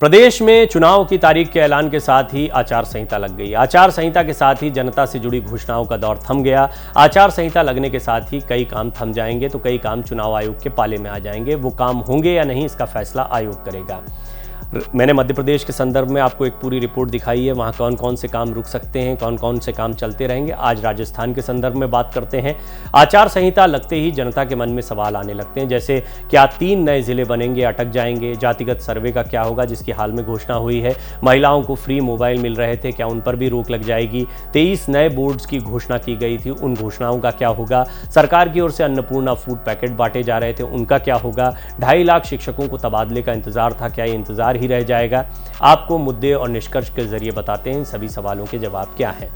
प्रदेश में चुनाव की तारीख के ऐलान के साथ ही आचार संहिता लग गई। आचार संहिता के साथ ही जनता से जुड़ी घोषणाओं का दौर थम गया। आचार संहिता लगने के साथ ही कई काम थम जाएंगे तो कई काम चुनाव आयोग के पाले में आ जाएंगे। वो काम होंगे या नहीं, इसका फैसला आयोग करेगा। मैंने मध्य प्रदेश के संदर्भ में आपको एक पूरी रिपोर्ट दिखाई है, वहाँ कौन कौन से काम रुक सकते हैं, कौन कौन से काम चलते रहेंगे। आज राजस्थान के संदर्भ में बात करते हैं। आचार संहिता लगते ही जनता के मन में सवाल आने लगते हैं, जैसे क्या 3 नए जिले बनेंगे, अटक जाएंगे? जातिगत सर्वे का क्या होगा, जिसकी हाल में घोषणा हुई है? महिलाओं को फ्री मोबाइल मिल रहे थे, क्या उन पर भी रोक लग जाएगी? 23 नए बोर्ड्स की घोषणा की गई थी, उन घोषणाओं का क्या होगा? सरकार की ओर से अन्नपूर्णा फूड पैकेट बांटे जा रहे थे, उनका क्या होगा? 2.5 लाख शिक्षकों को तबादले का इंतजार था, क्या ये इंतजार ही रह जाएगा? आपको मुद्दे और निष्कर्ष के जरिए बताते हैं इन सभी सवालों के जवाब क्या हैं।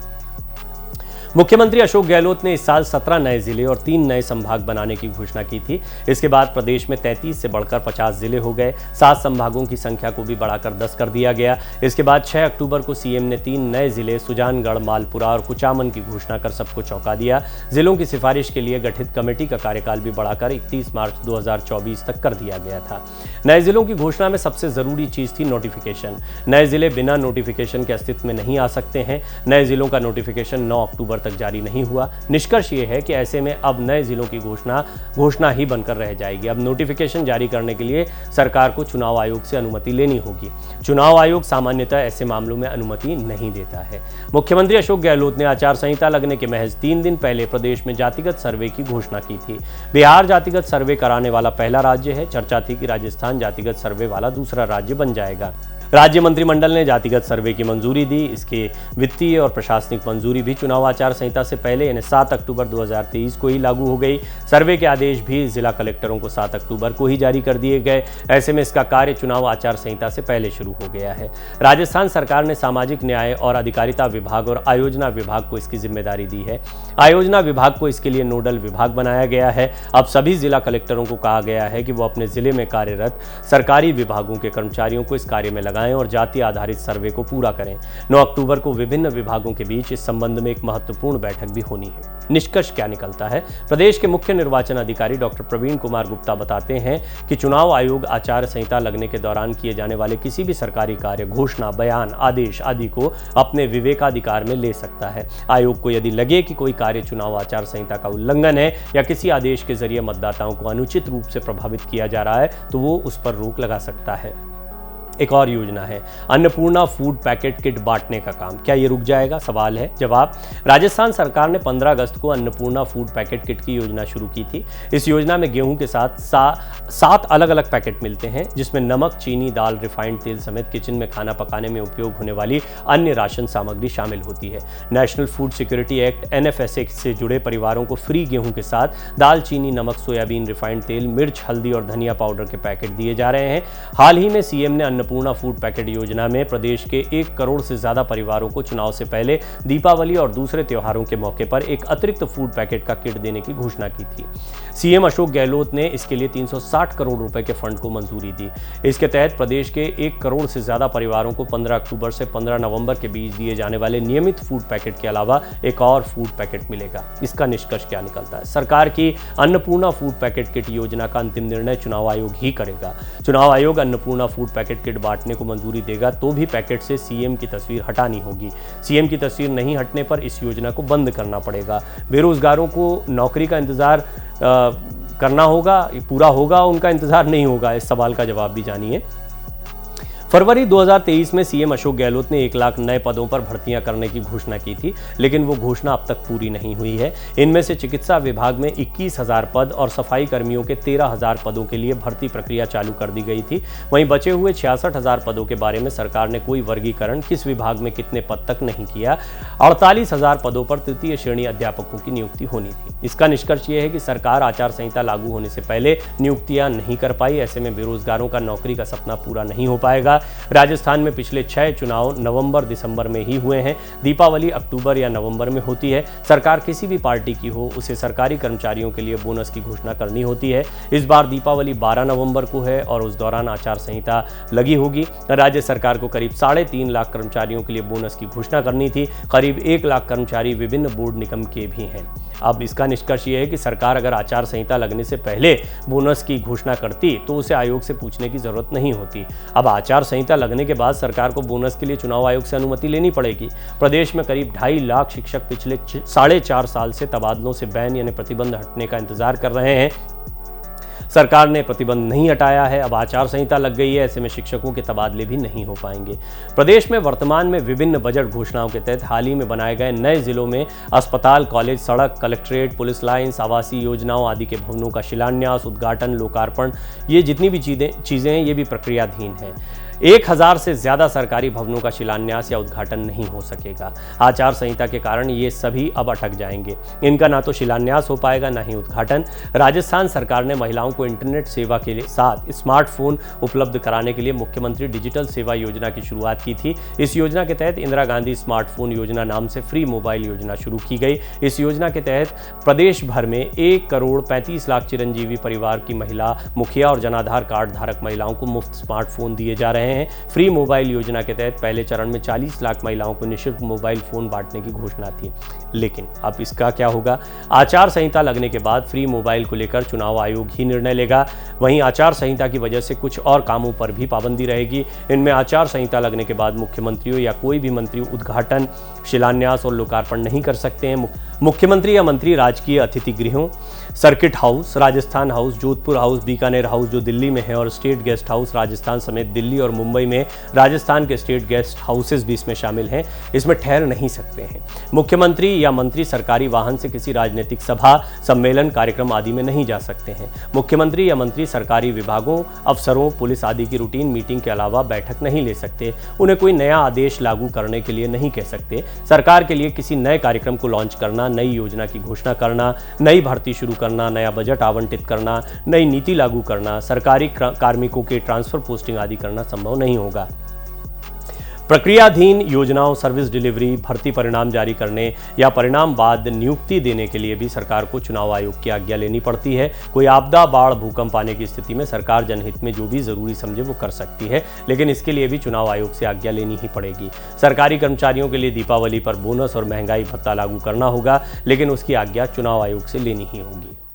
मुख्यमंत्री अशोक गहलोत ने इस साल 17 नए जिले और 3 नए संभाग बनाने की घोषणा की थी। इसके बाद प्रदेश में 33 से बढ़कर 50 जिले हो गए। 7 संभागों की संख्या को भी बढ़ाकर 10 कर दिया गया। इसके बाद 6 अक्टूबर को सीएम ने 3 नए जिले सुजानगढ़, मालपुरा और कुचामन की घोषणा कर सबको चौंका दिया। जिलों की सिफारिश के लिए गठित कमेटी का कार्यकाल भी बढ़ाकर 31 मार्च 2024 तक कर दिया गया था। नए जिलों की घोषणा में सबसे जरूरी चीज थी नोटिफिकेशन। नए जिले बिना नोटिफिकेशन के अस्तित्व में नहीं आ सकते हैं। नए जिलों का नोटिफिकेशन 9 अक्टूबर तक जारी नहीं हुआ। निष्कर्ष ये है कि ऐसे में अब नए जिलों की घोषणा ही बनकर रह जाएगी। अब नोटिफिकेशन जारी करने के लिए सरकार को चुनाव आयोग से अनुमति लेनी होगी। चुनाव आयोग सामान्यतः ऐसे मामलों में अनुमति नहीं देता है। मुख्यमंत्री अशोक गहलोत ने आचार संहिता लगने के महज 3 दिन पहले प्रदेश में जातिगत सर्वे की घोषणा की थी। बिहार जातिगत सर्वे कराने वाला पहला राज्य है। चर्चा थी कि राजस्थान जातिगत सर्वे वाला दूसरा राज्य बन जाएगा। राज्य मंत्रिमंडल ने जातिगत सर्वे की मंजूरी दी। इसके वित्तीय और प्रशासनिक मंजूरी भी चुनाव आचार संहिता से पहले यानी 7 अक्टूबर 2023 को ही लागू हो गई। सर्वे के आदेश भी जिला कलेक्टरों को 7 अक्टूबर को ही जारी कर दिए गए। ऐसे में इसका कार्य चुनाव आचार संहिता से पहले शुरू हो गया है। राजस्थान सरकार ने सामाजिक न्याय और अधिकारिता विभाग और आयोजना विभाग को इसकी जिम्मेदारी दी है। आयोजना विभाग को इसके लिए नोडल विभाग बनाया गया है। अब सभी जिला कलेक्टरों को कहा गया है कि वो अपने जिले में कार्यरत सरकारी विभागों के कर्मचारियों को इस कार्य में लगाएं और जाति आधारित सर्वे को पूरा करें। 9 अक्टूबर को विभिन्न विभागों के बीच इस संबंध में एक महत्वपूर्ण बैठक भी होनी है। निष्कर्ष क्या निकलता है? प्रदेश के मुख्य निर्वाचन अधिकारी डॉक्टर प्रवीण कुमार गुप्ता बताते हैं कि चुनाव आयोग आचार संहिता लगने के दौरान किए जाने वाले किसी भी सरकारी कार्य, घोषणा, बयान, आदेश आदि को अपने विवेकाधिकार में ले सकता है। आयोग को यदि लगे कि कोई कार्य चुनाव आचार संहिता का उल्लंघन है या किसी आदेश के जरिए मतदाताओं को अनुचित रूप से प्रभावित किया जा रहा है तो वो उस पर रोक लगा सकता है। एक और योजना है अन्नपूर्णा फूड पैकेट किट बांटने का काम। क्या ये रुक जाएगा? सवाल है। जवाब, राजस्थान सरकार ने 15 अगस्त को अन्नपूर्णा फूड पैकेट किट की योजना शुरू की थी। इस योजना में गेहूं के साथ 7 अलग अलग पैकेट मिलते हैं, जिसमें नमक, चीनी, दाल, रिफाइंड तेल समेत किचन में खाना पकाने में उपयोग होने वाली अन्य राशन सामग्री शामिल होती है। National food security act NFSA से जुड़े परिवारों को फ्री गेहूं के साथ दाल, चीनी, नमक, सोयाबीन, रिफाइंड तेल, मिर्च, हल्दी और धनिया पाउडर के पैकेट दिए जा रहे हैं। हाल ही में सीएम ने अन्नपूर्णा फूड पैकेट योजना में प्रदेश के 1 करोड़ से ज्यादा परिवारों को चुनाव से पहले दीपावली और दूसरे त्योहारों के मौके पर एक अतिरिक्त फूड पैकेट का किट देने की घोषणा की थी। सीएम अशोक गहलोत ने इसके लिए 360 करोड़ रुपए के फंड को मंजूरी दी। इसके तहत प्रदेश के 1 करोड़ से ज्यादा परिवारों को 15 अक्टूबर से 15 नवंबर के बीच दिए जाने वाले नियमित फूड पैकेट के अलावा एक और फूड पैकेट मिलेगा। इसका निष्कर्ष क्या निकलता है? सरकार की अन्नपूर्णा फूड पैकेट किट योजना का अंतिम निर्णय चुनाव आयोग ही करेगा। चुनाव आयोग अन्नपूर्णा फूड पैकेट किट बांटने को मंजूरी देगा तो भी पैकेट से सीएम की तस्वीर हटानी होगी। सीएम की तस्वीर नहीं हटने पर इस योजना को बंद करना पड़ेगा। बेरोजगारों को नौकरी का इंतजार करना होगा, पूरा होगा उनका इंतजार नहीं होगा? इस सवाल का जवाब भी जानिए। फरवरी 2023 में सीएम अशोक गहलोत ने 1 लाख नए पदों पर भर्तियां करने की घोषणा की थी, लेकिन वो घोषणा अब तक पूरी नहीं हुई है। इनमें से चिकित्सा विभाग में 21,000 पद और सफाई कर्मियों के 13,000 पदों के लिए भर्ती प्रक्रिया चालू कर दी गई थी। वहीं बचे हुए 66,000 पदों के बारे में सरकार ने कोई वर्गीकरण किस विभाग में कितने पद तक नहीं किया। 48,000 पदों पर तृतीय श्रेणी अध्यापकों की नियुक्ति होनी थी। इसका निष्कर्ष ये है कि सरकार आचार संहिता लागू होने से पहले नियुक्तियां नहीं कर पाई। ऐसे में बेरोजगारों का नौकरी का सपना पूरा नहीं हो पाएगा। राजस्थान में पिछले 6 चुनाव नवंबर दिसंबर में ही हुए हैं। दीपावली अक्टूबर या नवंबर में होती है। सरकार किसी भी पार्टी की हो, उसे सरकारी कर्मचारियों के लिए बोनस की घोषणा करनी होती है। इस बार दीपावली 12 नवंबर को है और उस दौरान आचार संहिता लगी होगी। राज्य सरकार को करीब 3.5 लाख कर्मचारियों के लिए बोनस की घोषणा करनी थी। करीब 1 लाख कर्मचारी विभिन्न बोर्ड निगम के भी हैं। अब इसका निष्कर्ष ये है कि सरकार अगर आचार संहिता लगने से पहले बोनस की घोषणा करती तो उसे आयोग से पूछने की जरूरत नहीं होती। अब आचार संहिता लगने के बाद सरकार को बोनस के लिए चुनाव आयोग से अनुमति लेनी पड़ेगी। प्रदेश में करीब 2.5 लाख शिक्षक पिछले 4.5 साल से तबादलों से बैन यानी प्रतिबंध हटने का इंतजार कर रहे हैं। सरकार ने प्रतिबंध नहीं हटाया है। अब आचार संहिता लग गई है, ऐसे में शिक्षकों के तबादले भी नहीं हो पाएंगे। प्रदेश में वर्तमान में विभिन्न बजट घोषणाओं के तहत हाल ही में बनाए गए नए जिलों में अस्पताल, कॉलेज, सड़क, कलेक्ट्रेट, पुलिस लाइन्स, आवासीय योजनाओं आदि के भवनों का शिलान्यास, उद्घाटन, लोकार्पण, ये जितनी भी चीजें हैं ये भी प्रक्रियाधीन है। 1000 से ज्यादा सरकारी भवनों का शिलान्यास या उद्घाटन नहीं हो सकेगा। आचार संहिता के कारण ये सभी अब अटक जाएंगे। इनका ना तो शिलान्यास हो पाएगा, ना ही उद्घाटन। राजस्थान सरकार ने महिलाओं को इंटरनेट सेवा के साथ स्मार्टफोन उपलब्ध कराने के लिए मुख्यमंत्री डिजिटल सेवा योजना की शुरुआत की थी। इस योजना के तहत इंदिरा गांधी स्मार्टफोन योजना नाम से फ्री मोबाइल योजना शुरू की गई। इस योजना के तहत प्रदेश भर में 1,35,00,000 चिरंजीवी परिवार की महिला मुखिया और जनाधार कार्ड धारक महिलाओं को मुफ्त स्मार्टफोन दिए जा रहे हैं। फ्री मोबाइल योजना के तहत पहले चरण में 40 लाख महिलाओं को निःशुल्क मोबाइल फोन बांटने की घोषणा थी। लेकिन अब इसका क्या होगा? आचार संहिता लगने के बाद फ्री मोबाइल को लेकर चुनाव आयोग ही निर्णय लेगा। वहीं आचार संहिता की वजह से कुछ और कामों पर भी पाबंदी रहेगी। इनमें आचार संहिता लगने के बाद मुख्यमंत्रियों या कोई भी मंत्री उद्घाटन, शिलान्यास और लोकार्पण नहीं कर सकते हैं। मुख्यमंत्री या मंत्री राजकीय अतिथि गृहों, circuit house, Rajasthan house, Jodhpur house, Bikaner house जो दिल्ली में है और स्टेट गेस्ट हाउस राजस्थान समेत दिल्ली और मुंबई में राजस्थान के स्टेट गेस्ट हाउसेस भी इसमें शामिल हैं, इसमें ठहर नहीं सकते हैं। मुख्यमंत्री या मंत्री सरकारी वाहन से किसी राजनीतिक सभा, सम्मेलन, कार्यक्रम आदि में नहीं जा सकते हैं। मुख्यमंत्री या मंत्री सरकारी विभागों, अफसरों, पुलिस आदि की रूटीन मीटिंग के अलावा बैठक नहीं ले सकते। उन्हें कोई नया आदेश लागू करने के लिए नहीं कह सकते। सरकार के लिए किसी नए कार्यक्रम को लॉन्च करना, नई योजना की घोषणा करना, नई भर्ती शुरू करना, नया बजट आवंटित करना, नई नीति लागू करना, सरकारी कार्मिकों के ट्रांसफर पोस्टिंग आदि करना संभव नहीं होगा। प्रक्रियाधीन योजनाओं, सर्विस डिलीवरी, भर्ती परिणाम जारी करने या परिणाम बाद नियुक्ति देने के लिए भी सरकार को चुनाव आयोग की आज्ञा लेनी पड़ती है। कोई आपदा, बाढ़, भूकंप आने की स्थिति में सरकार जनहित में जो भी जरूरी समझे वो कर सकती है, लेकिन इसके लिए भी चुनाव आयोग से आज्ञा लेनी ही पड़ेगी। सरकारी कर्मचारियों के लिए दीपावली पर बोनस और महंगाई भत्ता लागू करना होगा, लेकिन उसकी आज्ञा चुनाव आयोग से लेनी ही होगी।